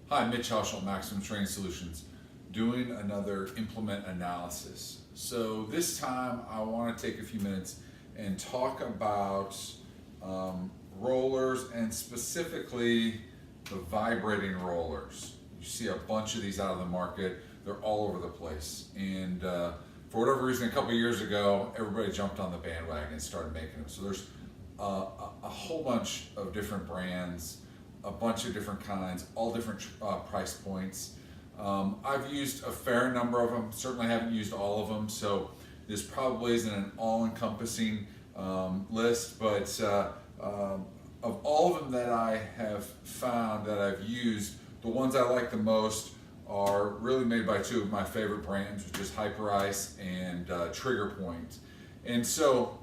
Hi, Mitch Hauschildt, Maximum Training Solutions, doing another implement analysis. So this time I want to take a few minutes and talk about rollers, and specifically the vibrating rollers. You see a bunch of these out of the market. They're all over the place. And for whatever reason, a couple of years ago, everybody jumped on the bandwagon and started making them. So there's a whole bunch of different brands, a bunch of different kinds, all different price points. I've used a fair number of them, certainly haven't used all of them, so this probably isn't an all-encompassing list, but of all of them that I have found that I've used, the ones I like the most are really made by two of my favorite brands, which is Hyper Ice and Trigger Point. And so,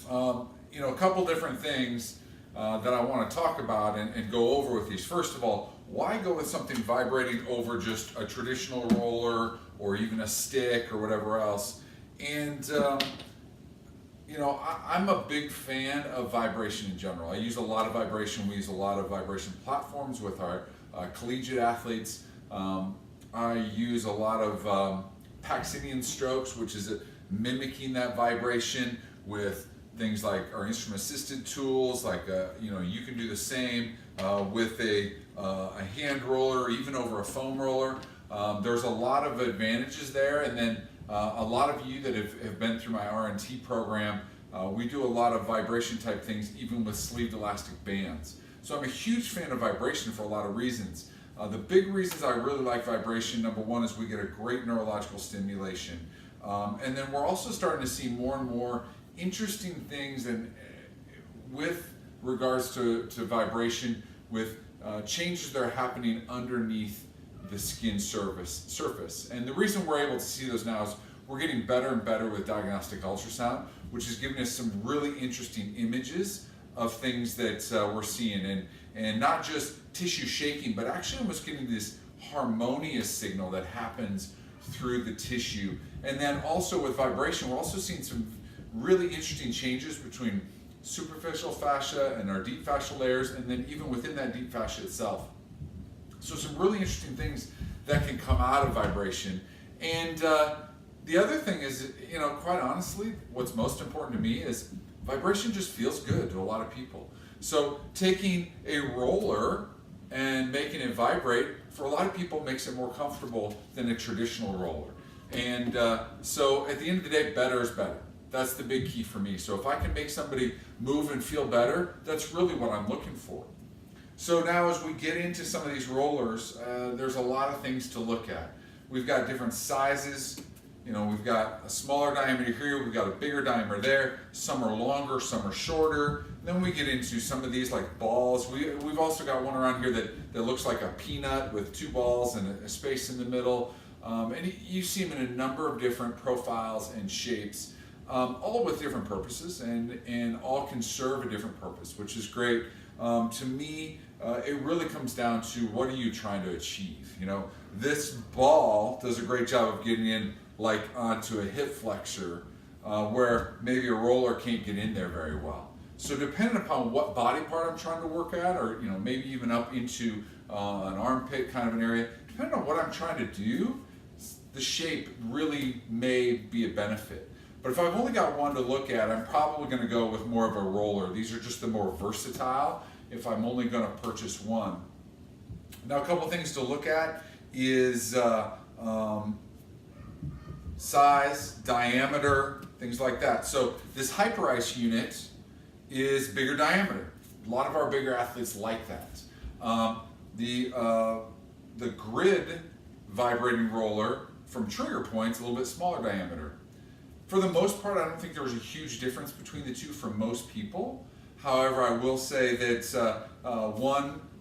a couple different things that I want to talk about and go over with these. First of all, why go with something vibrating over just a traditional roller or even a stick or whatever else? And I'm a big fan of vibration in general. I use a lot of vibration. We use a lot of vibration platforms with our collegiate athletes. I use a lot of Paxinian strokes, which is mimicking that vibration with things like our instrument assisted tools, like you can do the same with a hand roller, even over a foam roller. There's a lot of advantages there, and then a lot of you that have been through my R&T program, we do a lot of vibration type things even with sleeved elastic bands. So I'm a huge fan of vibration for a lot of reasons. The big reasons I really like vibration, number one, is we get a great neurological stimulation. And then we're also starting to see more and more interesting things and with regards to vibration, with changes that are happening underneath the skin surface. And the reason we're able to see those now is we're getting better and better with diagnostic ultrasound, which is giving us some really interesting images of things that we're seeing, and not just tissue shaking, but actually almost getting this harmonious signal that happens through the tissue. And then also with vibration, we're also seeing some really interesting changes between superficial fascia and our deep fascia layers, and then even within that deep fascia itself. So some really interesting things that can come out of vibration. And the other thing is, quite honestly, what's most important to me is vibration just feels good to a lot of people. So taking a roller and making it vibrate, for a lot of people, makes it more comfortable than a traditional roller. And so at the end of the day, better is better. That's the big key for me. So if I can make somebody move and feel better, that's really what I'm looking for. So now as we get into some of these rollers, there's a lot of things to look at. We've got different sizes. We've got a smaller diameter here, we've got a bigger diameter there. Some are longer, some are shorter. Then we get into some of these like balls. We've also got one around here that looks like a peanut with two balls and a space in the middle. And you see them in a number of different profiles and shapes. All with different purposes, and all can serve a different purpose, which is great. To me, it really comes down to what are you trying to achieve. This ball does a great job of getting in like onto a hip flexor where maybe a roller can't get in there very well. So depending upon what body part I'm trying to work at, or maybe even up into an armpit kind of an area, depending on what I'm trying to do, the shape really may be a benefit. But if I've only got one to look at, I'm probably going to go with more of a roller. These are just the more versatile if I'm only going to purchase one. Now, a couple things to look at is size, diameter, things like that. So this Hyper Ice unit is bigger diameter. A lot of our bigger athletes like that. The grid vibrating roller from Trigger Point's a little bit smaller diameter. For the most part, I don't think there's a huge difference between the two for most people. However, I will say that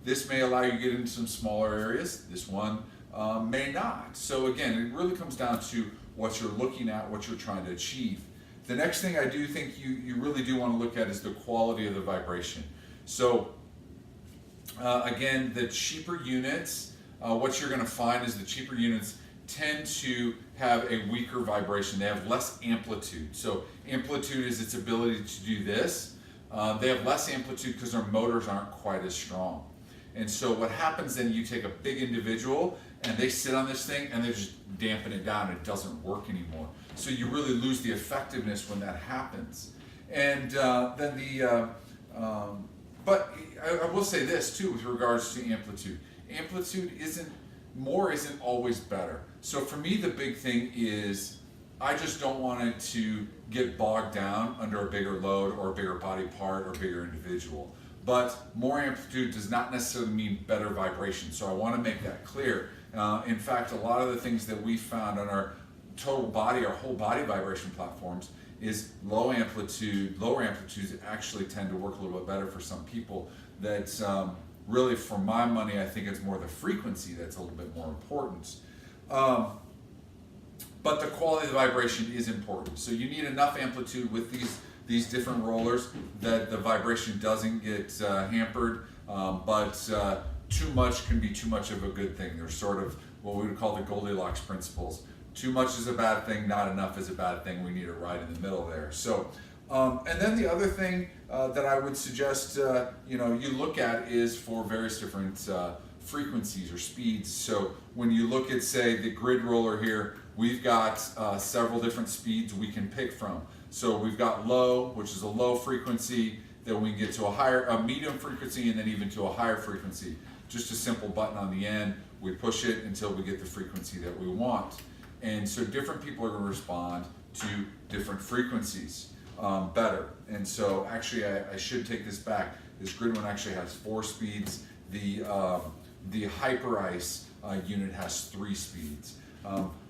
this may allow you to get into some smaller areas. This one may not. So again, it really comes down to what you're looking at, what you're trying to achieve. The next thing I do think you really do want to look at is the quality of the vibration. So again, the cheaper units, what you're going to find is the cheaper units tend to have a weaker vibration. They have less amplitude. So amplitude is its ability to do this. They have less amplitude because their motors aren't quite as strong. And so what happens then, you take a big individual and they sit on this thing and they just dampen it down. It doesn't work anymore. So you really lose the effectiveness when that happens. And but I will say this too with regards to amplitude. Amplitude isn't always better. So for me, the big thing is I just don't want it to get bogged down under a bigger load or a bigger body part or bigger individual. But more amplitude does not necessarily mean better vibration. So I want to make that clear. In fact, a lot of the things that we found on our total body, our whole body vibration platforms, is lower amplitudes actually tend to work a little bit better for some people. That's really, for my money, I think it's more the frequency that's a little bit more important. But the quality of the vibration is important. So you need enough amplitude with these different rollers that the vibration doesn't get hampered, but too much can be too much of a good thing. There's sort of what we would call the Goldilocks principles. Too much is a bad thing, not enough is a bad thing. We need it right in the middle there. So, and then the other thing that I would suggest you look at is for various different frequencies or speeds. So when you look at, say, the grid roller here, we've got several different speeds we can pick from. So we've got low, which is a low frequency, then we can get to a medium frequency, and then even to a higher frequency. Just a simple button on the end, we push it until we get the frequency that we want. And so different people are going to respond to different frequencies better. And so actually I should take this back. This grid one actually has 4 speeds. The Hyper Ice unit has 3 speeds,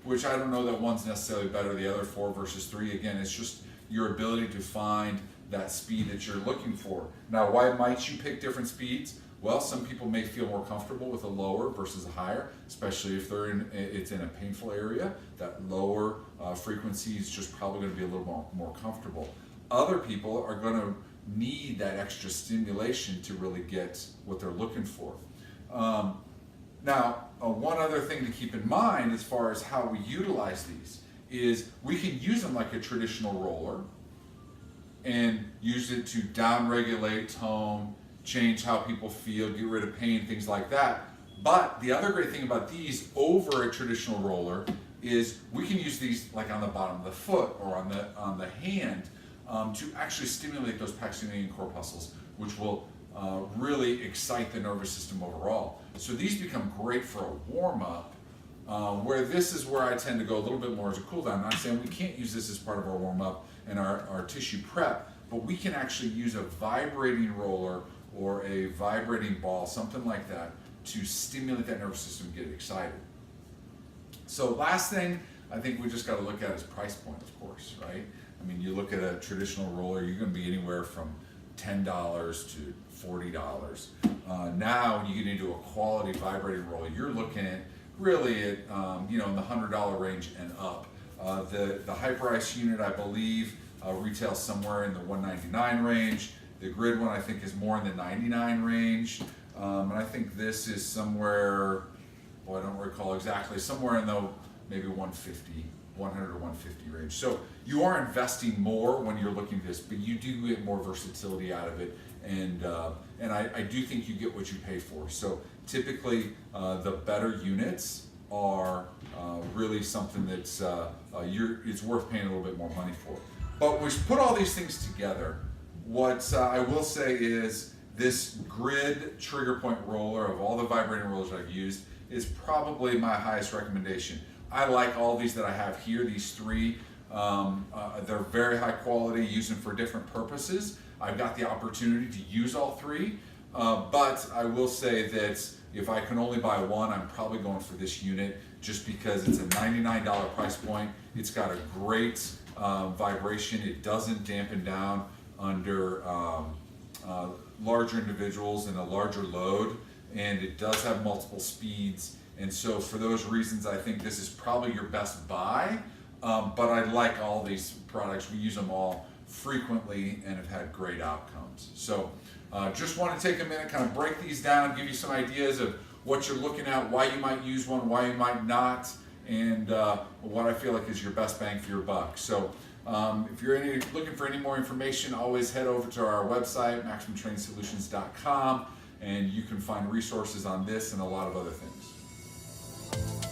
which I don't know that one's necessarily better than the other 4 versus 3. Again, it's just your ability to find that speed that you're looking for. Now, why might you pick different speeds? Well, some people may feel more comfortable with a lower versus a higher, especially if it's in a painful area. That lower frequency is just probably going to be a little more comfortable. Other people are going to need that extra stimulation to really get what they're looking for. Now, one other thing to keep in mind as far as how we utilize these is we can use them like a traditional roller and use it to down-regulate tone, change how people feel, get rid of pain, things like that. But the other great thing about these over a traditional roller is we can use these like on the bottom of the foot or on the hand to actually stimulate those Paxillian corpuscles, which will really excite the nervous system overall. So these become great for a warm-up, where this is where I tend to go a little bit more as a cool down. I'm not saying we can't use this as part of our warm-up and our tissue prep, but we can actually use a vibrating roller or a vibrating ball, something like that, to stimulate that nervous system and get it excited. So last thing I think we just got to look at is price point, of course, right? I mean, you look at a traditional roller, you're going to be anywhere from $10 to $40. Now, when you get into a quality vibrating roller, you're looking at really at in the $100 range and up. The Hyper Ice unit, I believe, retails somewhere in the $199 range. The grid one, I think, is more in the $99 range. And I think this is somewhere, I don't recall exactly, somewhere in the maybe 100 or 150 range. So you are investing more when you're looking at this, but you do get more versatility out of it. And I do think you get what you pay for. So typically, the better units are really something that's it's worth paying a little bit more money for. But we put all these things together. What I will say is this grid trigger point roller of all the vibrating rollers I've used is probably my highest recommendation. I like all these that I have here, these 3. They're very high quality, used them for different purposes. I've got the opportunity to use all 3, but I will say that if I can only buy one, I'm probably going for this unit just because it's a $99 price point. It's got a great vibration. It doesn't dampen down under larger individuals and a larger load, and it does have multiple speeds. And so for those reasons, I think this is probably your best buy, but I like all these products. We use them all frequently and have had great outcomes. So just want to take a minute, kind of break these down, give you some ideas of what you're looking at, why you might use one, why you might not, and what I feel like is your best bang for your buck. So if you're looking for any more information, always head over to our website, MaximumTrainingSolutions.com, and you can find resources on this and a lot of other things.